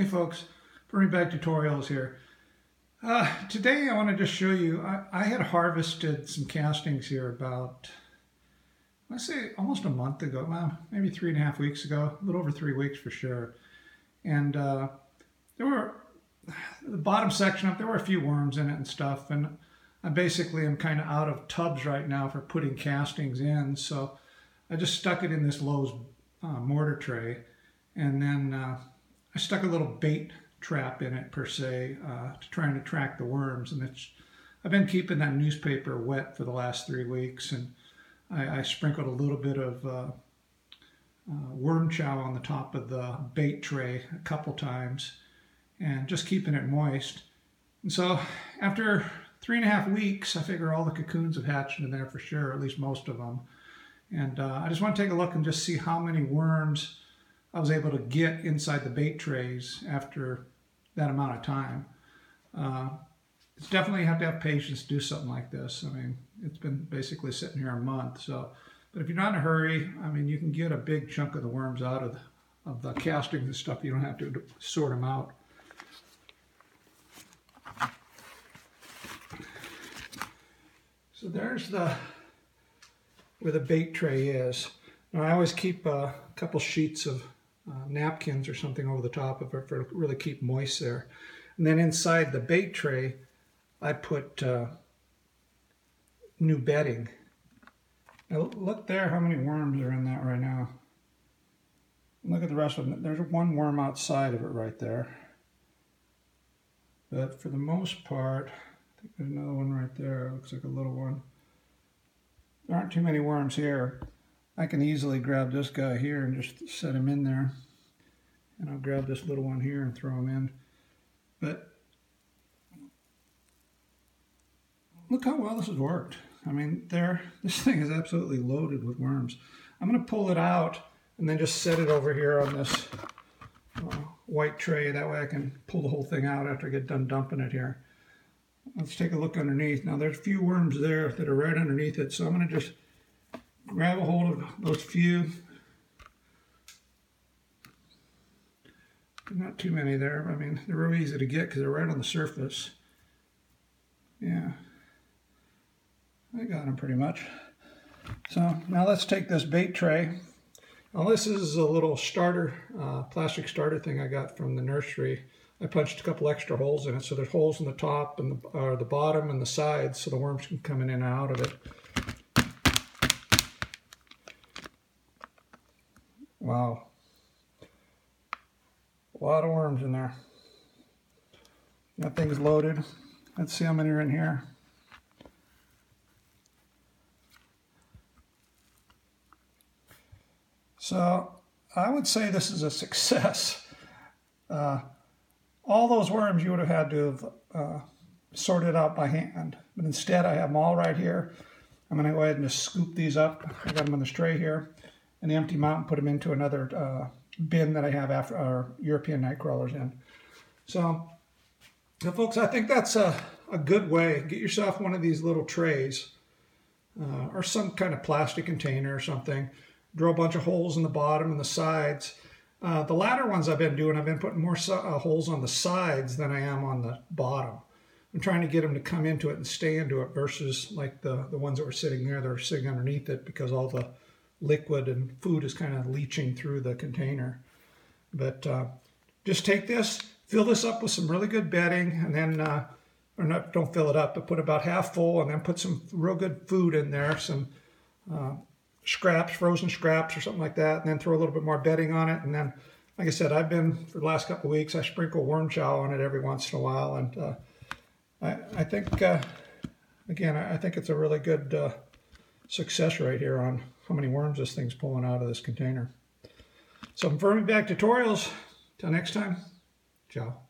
Hey folks, VermiBag tutorials here. Today I want to just show you, I had harvested some castings here about, let's say almost a month ago, well, maybe 3.5 weeks ago, a little over 3 weeks for sure. And there were, the bottom section up, there were a few worms in it and stuff, and I basically am kind of out of tubs right now for putting castings in, so I just stuck it in this Lowe's mortar tray, and then I stuck a little bait trap in it per se to try and attract the worms. And I've been keeping that newspaper wet for the last 3 weeks, and I sprinkled a little bit of worm chow on the top of the bait tray a couple times, and just keeping it moist. And so after 3.5 weeks, I figure all the cocoons have hatched in there for sure, at least most of them. And I just want to take a look and just see how many worms I was able to get inside the bait trays after that amount of time. It's definitely, you have to have patience to do something like this. I mean, it's been basically sitting here a month. So, but if you're not in a hurry, I mean, you can get a big chunk of the worms out of the castings and stuff. You don't have to sort them out. So there's where the bait tray is. Now I always keep a couple sheets of napkins or something over the top of it for really keep moist there. And then inside the bait tray, I put new bedding. Now look there how many worms are in that right now. Look at the rest of them. There's one worm outside of it right there. But for the most part, I think there's another one right there. It looks like a little one. There aren't too many worms here. I can easily grab this guy here and just set him in there. And I'll grab this little one here and throw him in. But look how well this has worked. I mean, this thing is absolutely loaded with worms. I'm going to pull it out and then just set it over here on this white tray. That way I can pull the whole thing out after I get done dumping it here. Let's take a look underneath. Now there's a few worms there that are right underneath it, so I'm going to just grab a hold of those few. Not too many there. I mean, they're real easy to get because they're right on the surface. Yeah, I got them pretty much. So now let's take this bait tray. Now this is a little starter, plastic starter thing I got from the nursery. I punched a couple extra holes in it, so there's holes in the top and the bottom and the sides, so the worms can come in and out of it. Wow. A lot of worms in there. That thing's loaded. Let's see how many are in here. So I would say this is a success. All those worms you would have had to have sorted out by hand, but instead I have them all right here. I'm going to go ahead and just scoop these up. I got them on this tray here, and empty them out and put them into another bin that I have after our European night crawlers in. So folks, I think that's a good way. Get yourself one of these little trays or some kind of plastic container or something. Drill a bunch of holes in the bottom and the sides. The latter ones I've been putting more holes on the sides than I am on the bottom. I'm trying to get them to come into it and stay into it versus like the ones that were sitting there that are sitting underneath it because all the liquid and food is kind of leaching through the container. But just take this, fill this up with some really good bedding, and then, or not, don't fill it up, but put about half full, and then put some real good food in there, some scraps, frozen scraps or something like that, and then throw a little bit more bedding on it. And then, like I said, for the last couple of weeks, I sprinkle worm chow on it every once in a while, and I think, again, I think it's a really good success rate here on how many worms this thing's pulling out of this container. So VermiBag tutorials. Till next time, ciao.